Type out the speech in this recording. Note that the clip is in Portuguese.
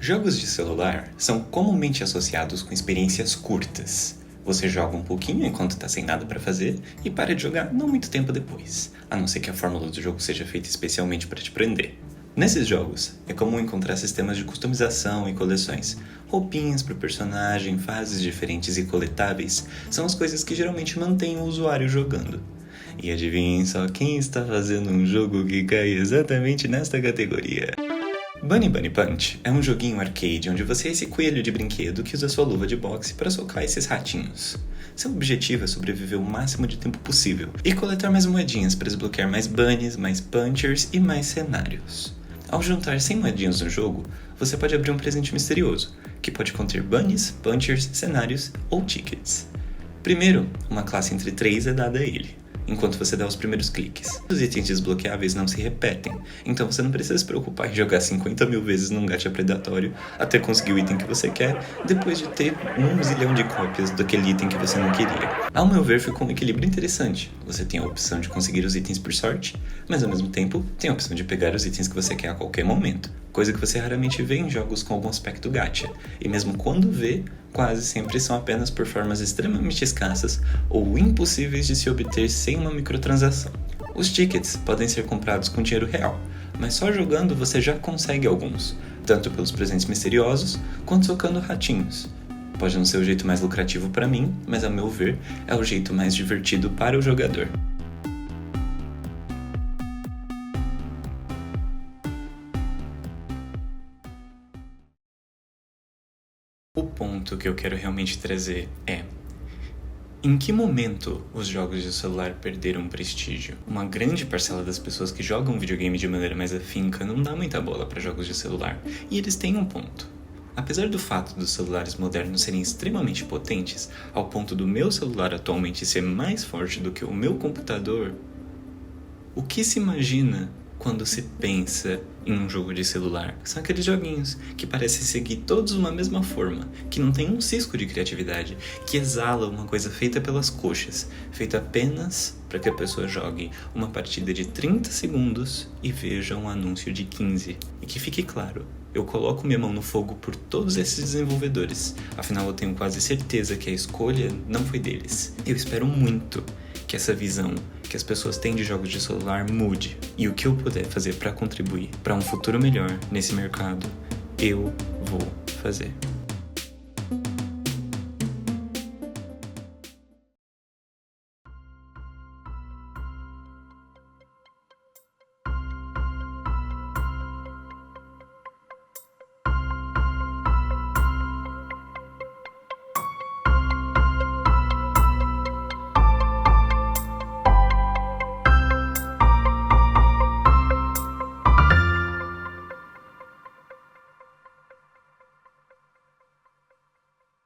Jogos de celular são comumente associados com experiências curtas. Você joga um pouquinho enquanto está sem nada para fazer e para de jogar não muito tempo depois, a não ser que a fórmula do jogo seja feita especialmente para te prender. Nesses jogos, é comum encontrar sistemas de customização e coleções. Roupinhas para o personagem, fases diferentes e coletáveis são as coisas que geralmente mantêm o usuário jogando. E adivinhem só quem está fazendo um jogo que cai exatamente nesta categoria. Bunny Bunny Punch é um joguinho arcade onde você é esse coelho de brinquedo que usa sua luva de boxe para socar esses ratinhos. Seu objetivo é sobreviver o máximo de tempo possível e coletar mais moedinhas para desbloquear mais bunnies, mais punchers e mais cenários. Ao juntar 100 moedinhas no jogo, você pode abrir um presente misterioso, que pode conter bunnies, punchers, cenários ou tickets. Primeiro, uma classe entre 3 é dada a ele, enquanto você dá os primeiros cliques. Os itens desbloqueáveis não se repetem, então você não precisa se preocupar em jogar 50 mil vezes num gacha predatório até conseguir o item que você quer, depois de ter 1 zilhão de cópias daquele item que você não queria. Ao meu ver, ficou um equilíbrio interessante. Você tem a opção de conseguir os itens por sorte, mas ao mesmo tempo tem a opção de pegar os itens que você quer a qualquer momento, coisa que você raramente vê em jogos com algum aspecto gacha, e mesmo quando vê, quase sempre são apenas por formas extremamente escassas ou impossíveis de se obter sem uma microtransação. Os tickets podem ser comprados com dinheiro real, mas só jogando você já consegue alguns, tanto pelos presentes misteriosos quanto socando ratinhos. Pode não ser o jeito mais lucrativo para mim, mas a meu ver é o jeito mais divertido para o jogador. O ponto que eu quero realmente trazer é: em que momento os jogos de celular perderam prestígio? Uma grande parcela das pessoas que jogam videogame de maneira mais afinca não dá muita bola para jogos de celular, e eles têm um ponto. Apesar do fato dos celulares modernos serem extremamente potentes, ao ponto do meu celular atualmente ser mais forte do que o meu computador, o que se imagina quando se pensa em um jogo de celular? São aqueles joguinhos que parecem seguir todos uma mesma forma, que não tem um cisco de criatividade, que exala uma coisa feita pelas coxas, feita apenas para que a pessoa jogue uma partida de 30 segundos e veja um anúncio de 15. E que fique claro, eu coloco minha mão no fogo por todos esses desenvolvedores, afinal eu tenho quase certeza que a escolha não foi deles. Eu espero muito que essa visão que as pessoas têm de jogos de celular mude, e o que eu puder fazer para contribuir para um futuro melhor nesse mercado, eu vou fazer.